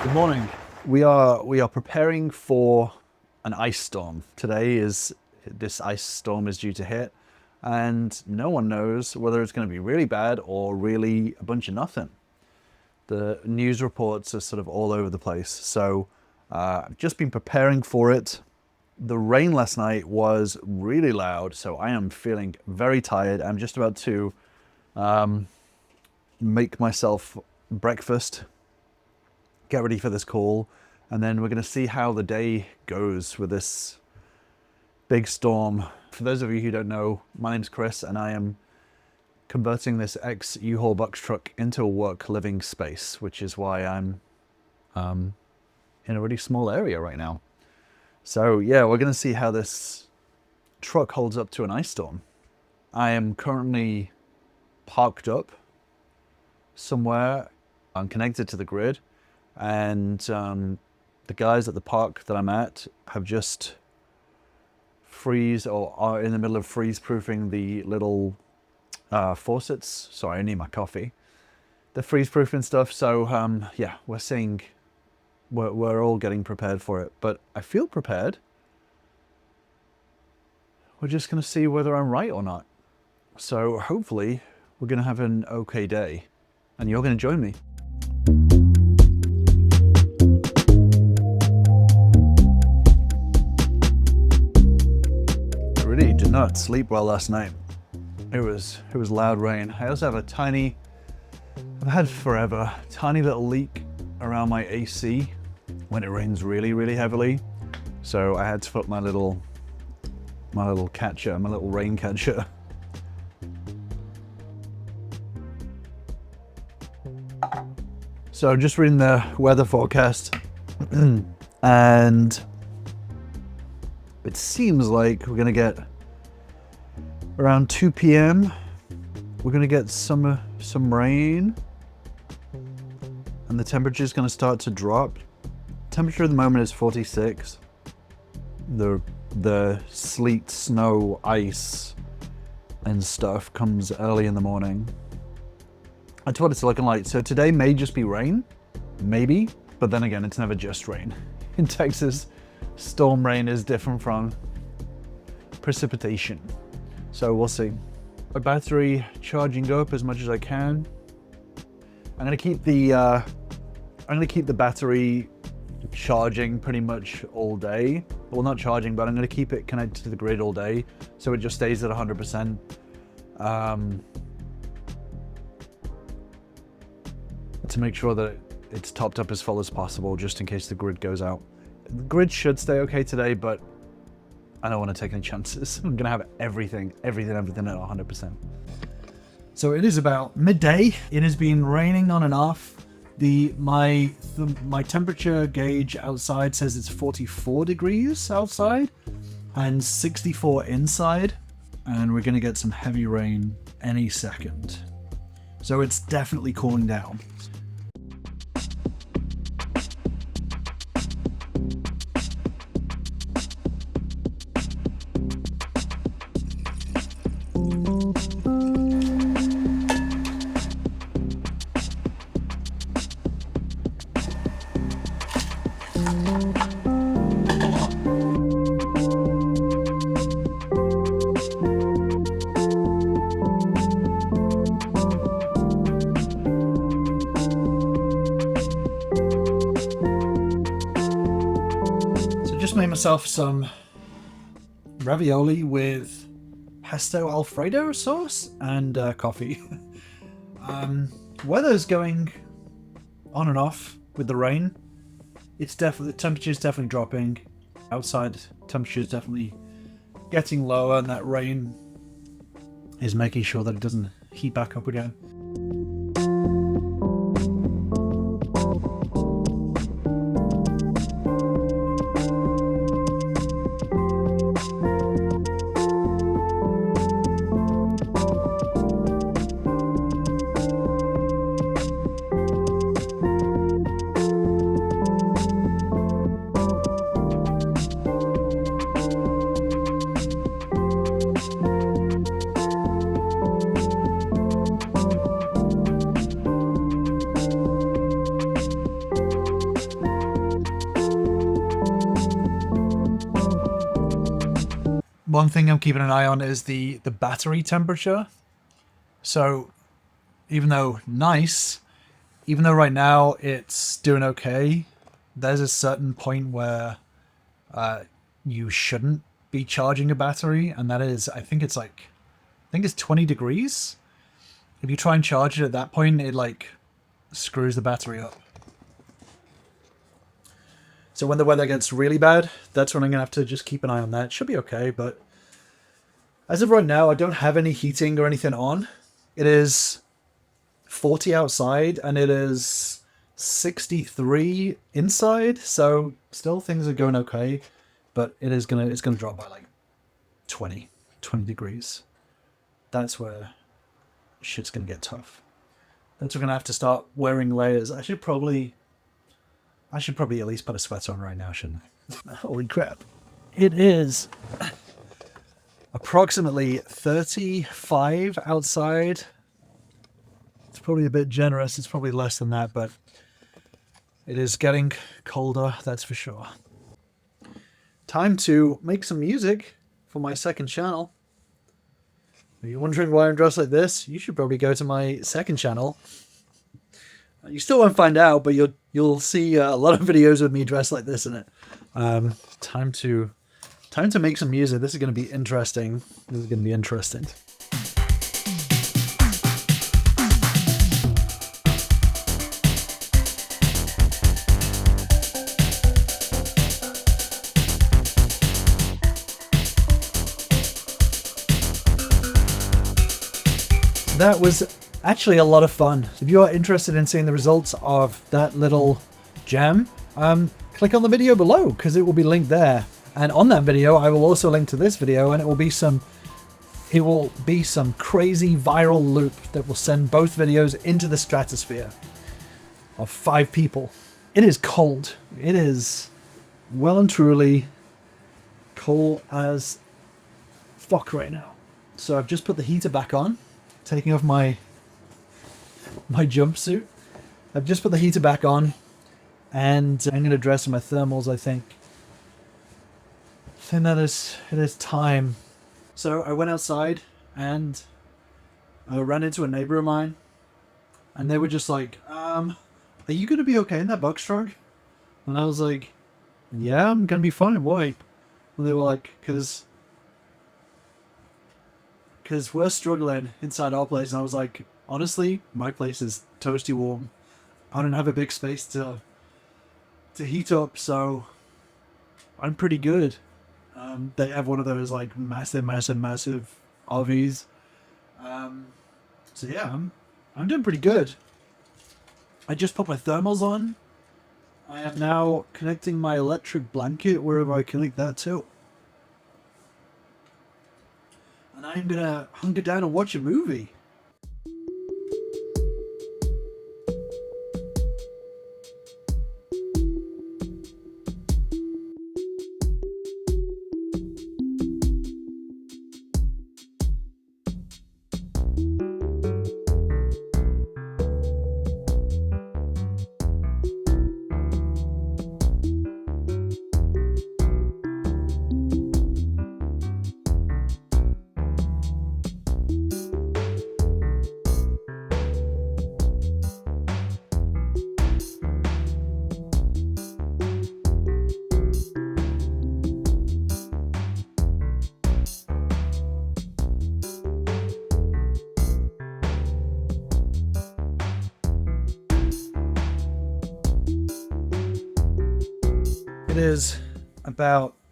Good morning. We are preparing for an ice storm. Today is this ice storm is due to hit, and no one knows whether it's going to be really bad or really a bunch of nothing. The news reports are sort of all over the place. So I've just been preparing for it. The rain last night was really loud, so I am feeling very tired. I'm just about to make myself breakfast, get ready for this call, and then we're going to see how the day goes with this big storm. For those of you who don't know, my name's Chris, and I am converting this ex-U-Haul box truck into a work living space, which is why I'm in a really small area right now. So yeah, we're going to see how this truck holds up to an ice storm. I am currently parked up somewhere. I'm connected to the grid, and the guys at the park that I'm at have just are in the middle of freeze-proofing the little faucets. Sorry, I need my coffee. The freeze-proofing stuff. So yeah, we're all getting prepared for it, but I feel prepared. We're just going to see whether I'm right or not. So hopefully we're going to have an okay day, and you're going to join me. I really did not sleep well last night. It was loud rain. I also have I've had forever, tiny little leak around my AC when it rains really, really heavily. So I had to put my little catcher, my little rain catcher. So just reading the weather forecast, and it seems like we're gonna get around 2 p.m. we're gonna get some rain, and the temperature is gonna start to drop. Temperature at the moment is 46. The sleet, snow, ice, and stuff comes early in the morning. That's what it's looking like. So today may just be rain, maybe, but then again, it's never just rain. In Texas, storm rain is different from precipitation. So we'll see. My battery charging up as much as I can. I'm gonna keep the battery charging pretty much all day. Well, not charging, but I'm gonna keep it connected to the grid all day, so it just stays at 100%. To make sure that it's topped up as full as possible, just in case the grid goes out. The grid should stay okay today, but I don't want to take any chances. I'm gonna have everything at 100%. So it is about midday. It has been raining on and off. My temperature gauge outside says it's 44 degrees outside and 64 inside, and we're gonna get some heavy rain any second. So it's definitely cooling down. Just made myself some ravioli with pesto Alfredo sauce and coffee. Weather's going on and off with the rain. The temperature's definitely dropping. Outside temperature's definitely getting lower, and that rain is making sure that it doesn't heat back up again. one thing I'm keeping an eye on is the battery temperature. So even though nice, even though right now it's doing okay, there's a certain point where you shouldn't be charging a battery, and that is, I think it's 20 degrees. If you try and charge it at that point, it like screws the battery up. So when the weather gets really bad, that's when I'm gonna have to just keep an eye on that. It should be okay, but as of right now, I don't have any heating or anything on. It is 40 outside and it is 63 inside, so still things are going okay, but it's gonna drop by like 20 degrees. That's where shit's gonna get tough. That's where we're gonna have to start wearing layers. I should probably at least put a sweater on right now, shouldn't I? Holy crap. It is approximately 35 outside. It's probably a bit generous. It's probably less than that, but it is getting colder, that's for sure. Time to make some music for my second channel. Are you wondering why I'm dressed like this? You should probably go to my second channel. You still won't find out, but you'll see a lot of videos with me dressed like this in it. Time to make some music. This is going to be interesting. That was actually a lot of fun. If you are interested in seeing the results of that little jam, click on the video below because it will be linked there. And on that video, I will also link to this video, and it will be some crazy viral loop that will send both videos into the stratosphere of 5 people. It is cold. It is well and truly cold as fuck right now. So I've just put the heater back on, taking off my jumpsuit. I've just put the heater back on, and I'm going to dress in my thermals, I think. I think it is time. So I went outside, and I ran into a neighbor of mine, and they were just like, are you going to be okay in that box truck? And I was like, yeah, I'm going to be fine. Why? And they were like, because we're struggling inside our place. And I was like, honestly, my place is toasty warm. I don't have a big space to heat up, so I'm pretty good. They have one of those like massive RVs. So yeah, I'm doing pretty good. I just put my thermals on. I am now connecting my electric blanket wherever I connect that to. And I'm gonna hunker down and watch a movie.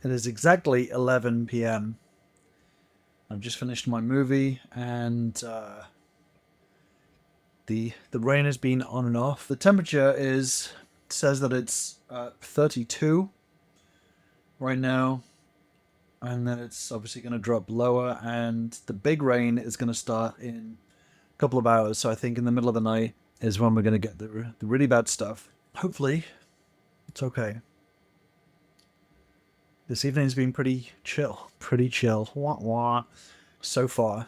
It is exactly 11 p.m. I've just finished my movie, and the rain has been on and off. The temperature says that it's 32 right now, and then it's obviously going to drop lower, and the big rain is going to start in a couple of hours. So I think in the middle of the night is when we're going to get the really bad stuff. Hopefully, it's okay. This evening's been pretty chill. Wah, wah. So far.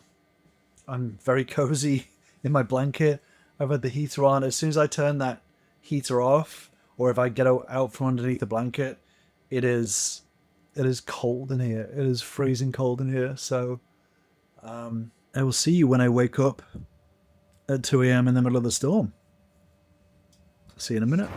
I'm very cozy in my blanket. I've had the heater on. As soon as I turn that heater off, or if I get out from underneath the blanket, it is It is cold in here. It is freezing cold in here. So I will see you when I wake up at 2 a.m. in the middle of the storm. See you in a minute.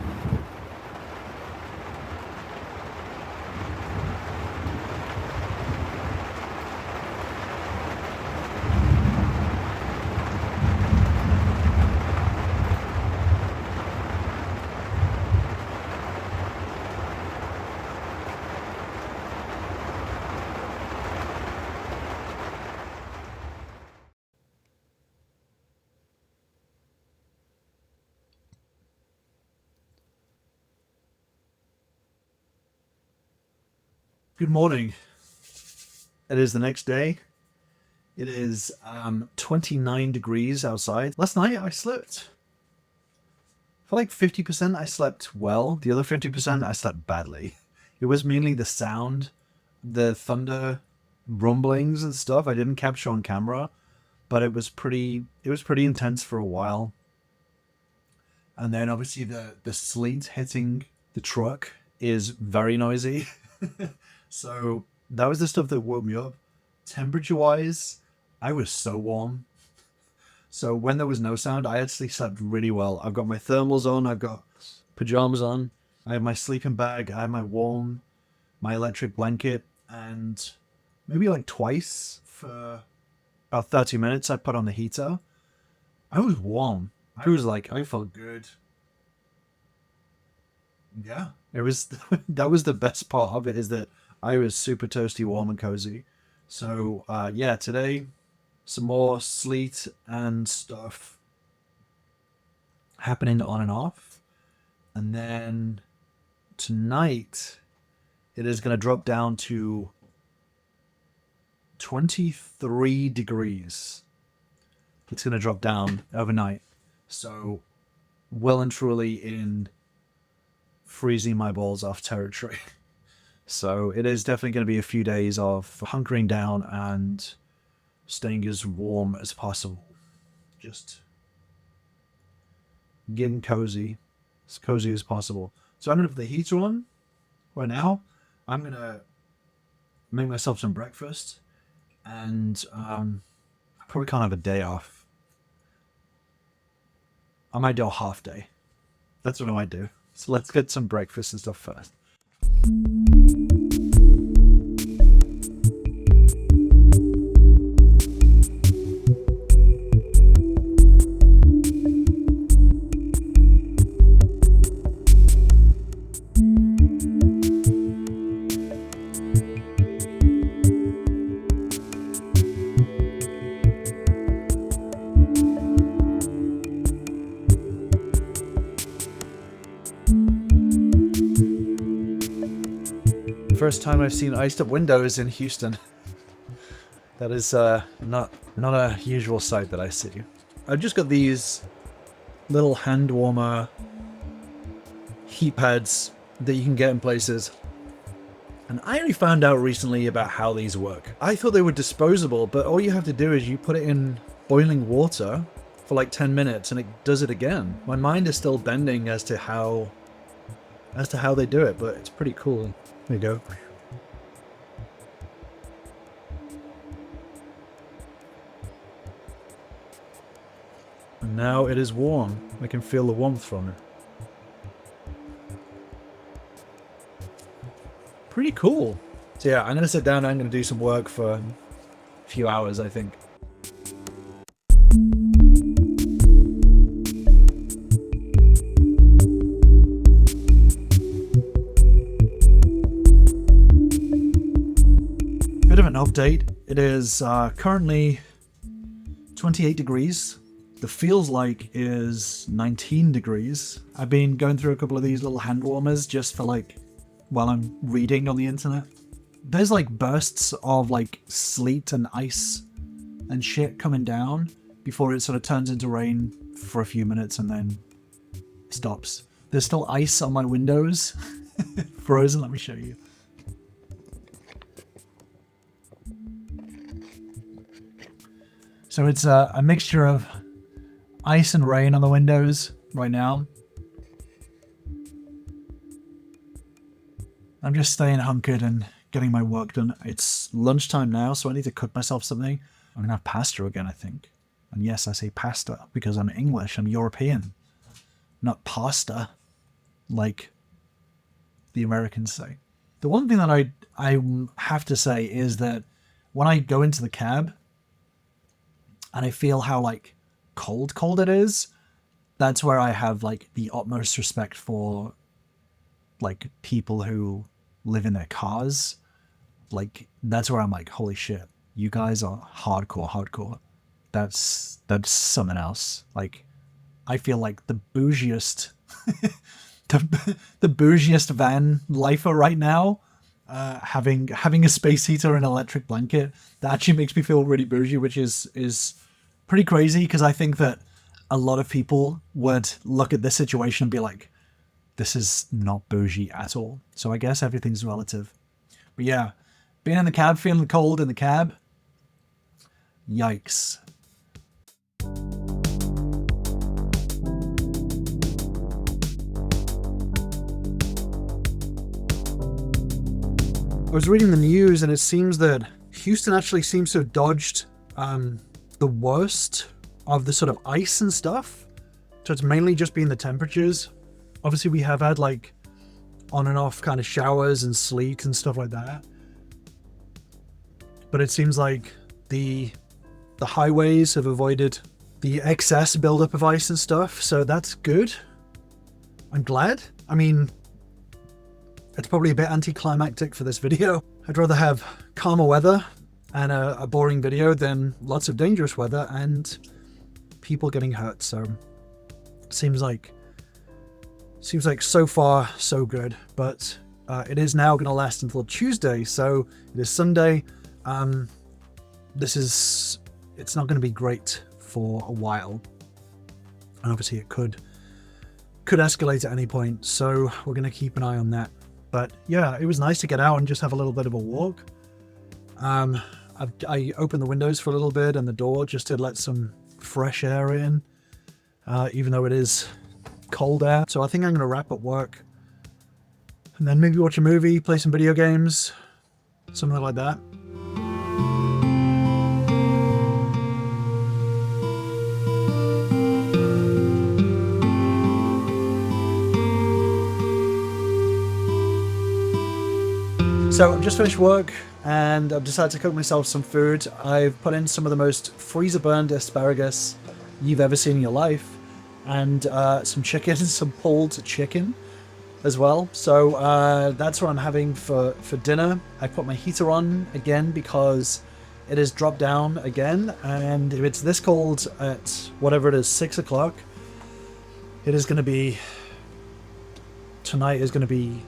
Good morning. It is the next day. It is 29 degrees outside. Last night I slept. For like 50% I slept well. The other 50% I slept badly. It was mainly the sound, the thunder rumblings and stuff I didn't capture on camera, but it was pretty intense for a while. And then obviously the sleet hitting the truck is very noisy. So that was the stuff that woke me up. Temperature-wise, I was so warm. So when there was no sound, I actually slept really well. I've got my thermals on. I've got pajamas on. I have my sleeping bag. I have my electric blanket. And maybe like twice for about 30 minutes, I put on the heater. I was warm. I felt good. Yeah. That was the best part of it, is that I was super toasty, warm, and cozy. So, yeah, today, some more sleet and stuff happening on and off. And then tonight, it is going to drop down to 23 degrees. It's going to drop down overnight. So, well and truly in freezing my balls off territory. So it is definitely going to be a few days of hunkering down and staying as warm as possible. Just getting cozy, as cozy as possible. So I'm going to put the heater on right now. I'm going to make myself some breakfast, and I probably can't have a day off. I might do a half day. That's what I might do. So let's get some breakfast and stuff first. First time I've seen iced up windows in Houston. That is not a usual sight that I see. I've just got these little hand warmer heat pads that you can get in places. And I only found out recently about how these work. I thought they were disposable, but all you have to do is you put it in boiling water for like 10 minutes and it does it again. My mind is still bending as to how they do it, but it's pretty cool. There you go. And now it is warm. I can feel the warmth from it. Pretty cool. So yeah, I'm going to sit down and I'm going to do some work for a few hours, I think. Bit of an update. It is currently 28 degrees. The feels like is 19 degrees. I've been going through a couple of these little hand warmers just for like while I'm reading on the internet. There's like bursts of like sleet and ice and shit coming down before it sort of turns into rain for a few minutes and then stops. There's still ice on my windows. Frozen, let me show you. So it's a mixture of ice and rain on the windows right now. I'm just staying hunkered and getting my work done. It's lunchtime now, so I need to cook myself something. I'm gonna have pasta again, I think. And yes, I say pasta because I'm English. I'm European, not pasta, like the Americans say. The one thing that I have to say is that when I go into the cab and I feel how like cold it is, that's where I have like the utmost respect for like people who live in their cars. Like that's where I'm like, holy shit, you guys are hardcore. That's something else. Like I feel like the bougiest the bougiest van lifer right now, having a space heater and electric blanket. That actually makes me feel really bougie, which is pretty crazy, because I think that a lot of people would look at this situation and be like, this is not bougie at all. So I guess everything's relative. But yeah, being in the cab, feeling the cold in the cab, yikes. I was reading the news and it seems that Houston actually seems to have dodged the worst of the sort of ice and stuff. So it's mainly just been the temperatures. Obviously we have had like on and off kind of showers and sleet and stuff like that. But it seems like the highways have avoided the excess buildup of ice and stuff. So that's good. I'm glad. I mean, it's probably a bit anticlimactic for this video. I'd rather have calmer weather and a boring video than lots of dangerous weather and people getting hurt. So seems like so far so good. But it is now going to last until Tuesday. So it is Sunday. It's not going to be great for a while. And obviously it could escalate at any point. So we're going to keep an eye on that. But yeah, it was nice to get out and just have a little bit of a walk. I opened the windows for a little bit and the door just to let some fresh air in, even though it is cold air. So I think I'm going to wrap up work and then maybe watch a movie, play some video games, something like that. So I've just finished work and I've decided to cook myself some food. I've put in some of the most freezer burned asparagus you've ever seen in your life, and some chicken, some pulled chicken as well. So that's what I'm having for dinner. I put my heater on again because it has dropped down again, and if it's this cold at whatever it is, 6 o'clock, it is going to be, tonight is going to be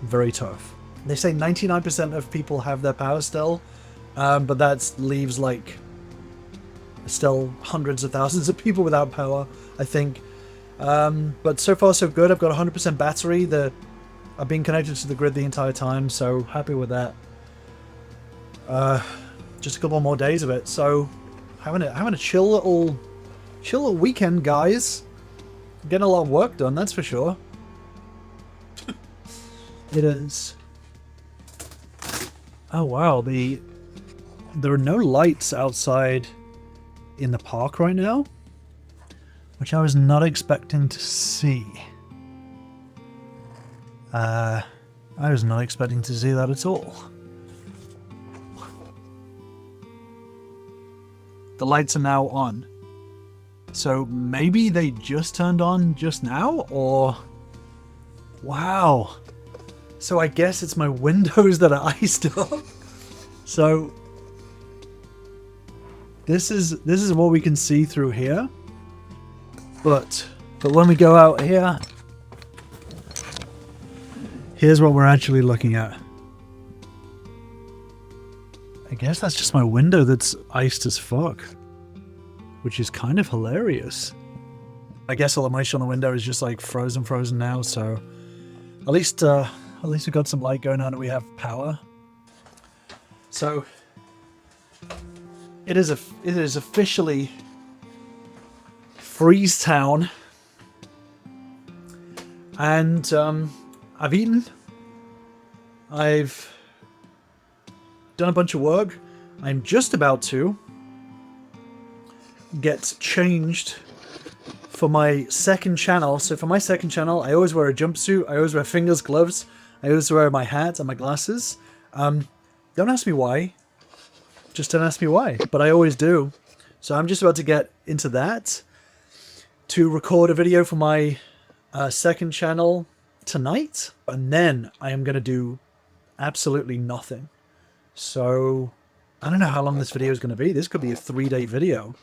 very tough. They say 99% of people have their power still, but that leaves like still hundreds of thousands of people without power, I think. But so far so good. I've got 100% battery. I've been connected to the grid the entire time, so happy with that. Just a couple more days of it, so having a chill little weekend, guys. Getting a lot of work done, that's for sure. It is. Oh wow, there are no lights outside in the park right now, which I was not expecting to see. I was not expecting to see that at all. The lights are now on. So maybe they just turned on just now, or... Wow. So I guess it's my windows that are iced up. So this is what we can see through here. But when we go out here, here's what we're actually looking at. I guess that's just my window that's iced as fuck, which is kind of hilarious. I guess all the moisture on the window is just like frozen now, so at least we've got some light going on and we have power. So it is officially Freeze Town, and I've eaten. I've done a bunch of work. I'm just about to get changed for my second channel. So for my second channel, I always wear a jumpsuit. I always wear fingers, gloves. I always wear my hat and my glasses. Don't ask me why. Just don't ask me why. But I always do. So I'm just about to get into that to record a video for my second channel tonight. And then I am going to do absolutely nothing. So I don't know how long this video is going to be. This could be a 3-day video.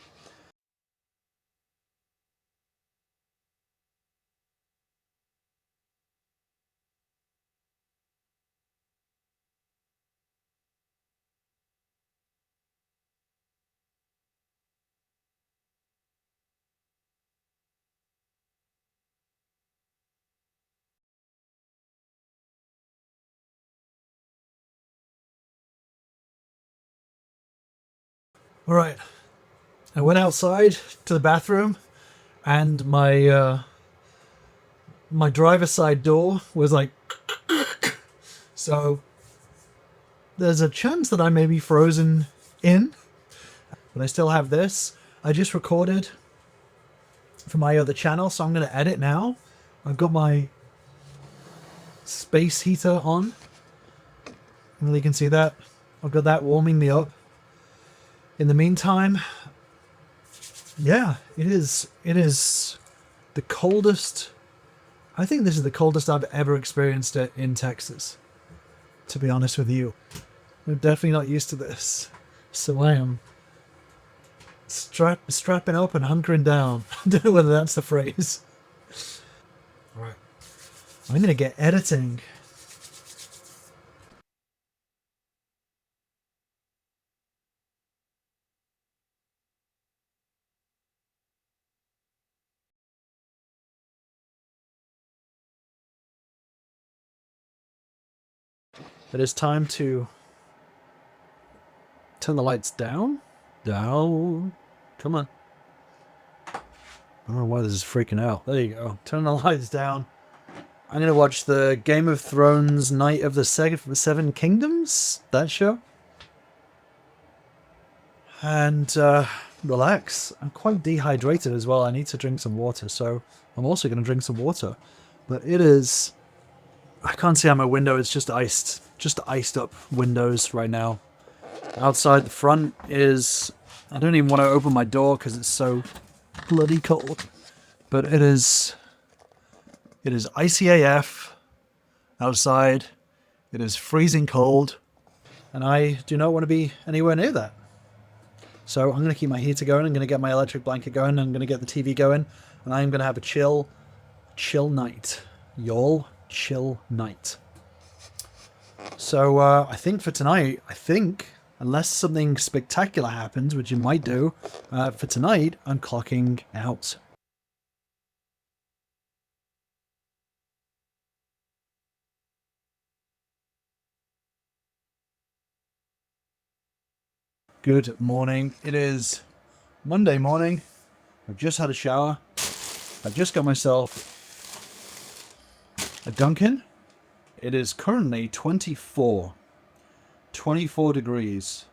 All right. I went outside to the bathroom, and my my driver's side door was like, so there's a chance that I may be frozen in, but I still have this. I just recorded for my other channel, so I'm going to edit now. I've got my space heater on. Really, you can see that. I've got that warming me up. In the meantime, yeah, it is the coldest. I think this is the coldest I've ever experienced it in Texas, to be honest with you. I'm definitely not used to this. So I am strapping up and hunkering down. I don't know whether that's the phrase. Alright. I'm going to get editing. It is time to turn the lights down. Down. Come on. I don't know why this is freaking out. There you go. Turn the lights down. I'm going to watch the Game of Thrones Night of the Seven Kingdoms, that show. And relax. I'm quite dehydrated as well. I need to drink some water, so I'm also going to drink some water. But it is... I can't see out my window. It's just iced. Just iced up windows right now. Outside the front is... I don't even want to open my door because it's so bloody cold. But it is icy AF outside. It is freezing cold. And I do not want to be anywhere near that. So I'm going to keep my heater going. I'm going to get my electric blanket going. I'm going to get the TV going. And I'm going to have a chill night. Y'all, chill night. So I think for tonight, unless something spectacular happens, which it might do, for tonight, I'm clocking out. Good morning. It is Monday morning. I've just had a shower. I've just got myself a Dunkin'. It is currently 24 degrees,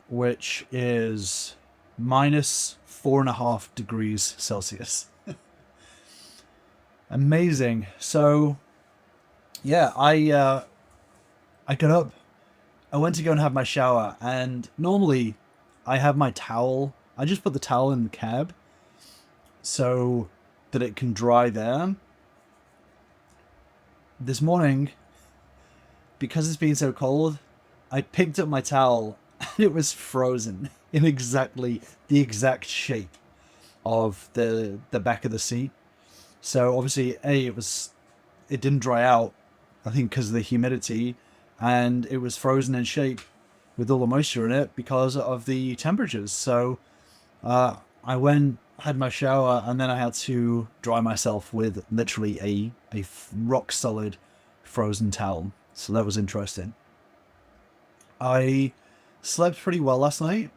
which is minus 4.5 degrees Celsius. Amazing. So, yeah, I got up. I went to go and have my shower, and normally I have my towel. I just put the towel in the cab so that it can dry there. This morning, because it's been so cold, I picked up my towel and it was frozen in exactly the exact shape of the back of the seat. So obviously, it didn't dry out, I think because of the humidity, and it was frozen in shape with all the moisture in it because of the temperatures. So I went, had my shower, and then I had to dry myself with literally a rock solid frozen towel. So that was interesting. I slept pretty well last night.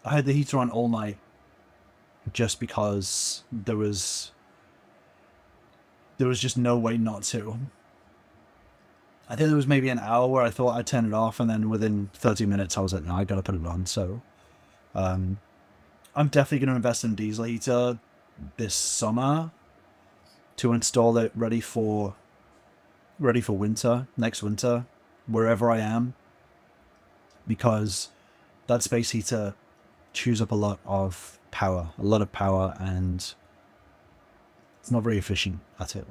I had the heater on all night just because there was just no way not to. I think there was maybe an hour where I thought I'd turn it off, and then within 30 minutes I was like, no, I gotta put it on. So I'm definitely going to invest in a diesel heater this summer to install it ready for winter, next winter, wherever I am, because that space heater chews up a lot of power, and it's not very efficient at all.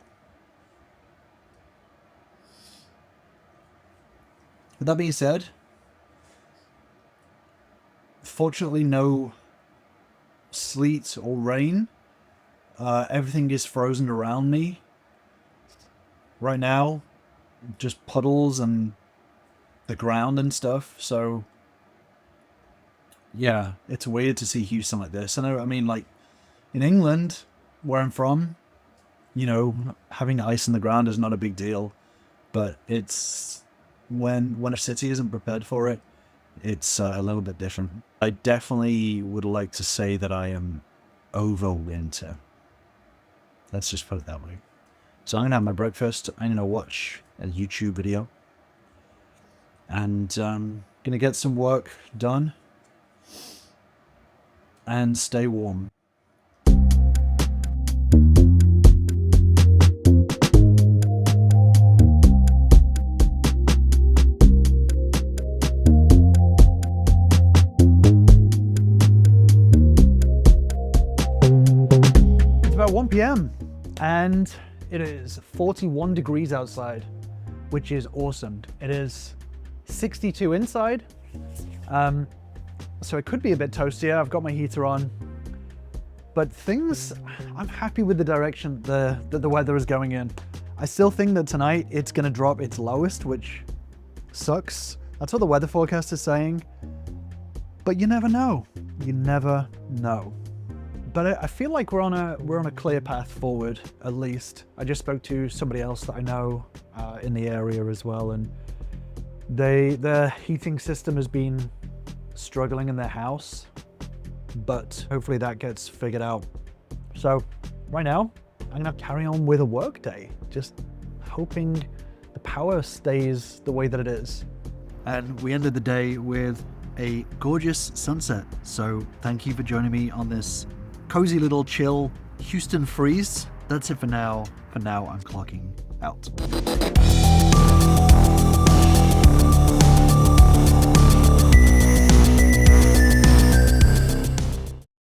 With that being said, fortunately no sleet or rain. Everything is frozen around me right now, just puddles and the ground and stuff. So yeah, it's weird to see Houston like this. I mean, like in England, where I'm from, having ice in the ground is not a big deal, but it's when a city isn't prepared for it, it's a little bit different. I definitely would like to say that I am over winter. Let's just put it that way. So I'm going to have my breakfast. I'm going to watch a YouTube video. And going to get some work done. And stay warm. It's about 1 p.m. and it is 41 degrees outside, which is awesome. It is 62 inside, so it could be a bit toastier. I've got my heater on, but I'm happy with the direction that the weather is going in. I still think that tonight it's going to drop its lowest, which sucks. That's what the weather forecast is saying, but you never know. You never know. But I feel like we're on a clear path forward, at least. I just spoke to somebody else that I know in the area as well, and their heating system has been struggling in their house, but hopefully that gets figured out. So right now, I'm gonna carry on with a work day, just hoping the power stays the way that it is. And we ended the day with a gorgeous sunset. So thank you for joining me on this cozy little chill Houston freeze. That's it for now. For now, I'm clocking out.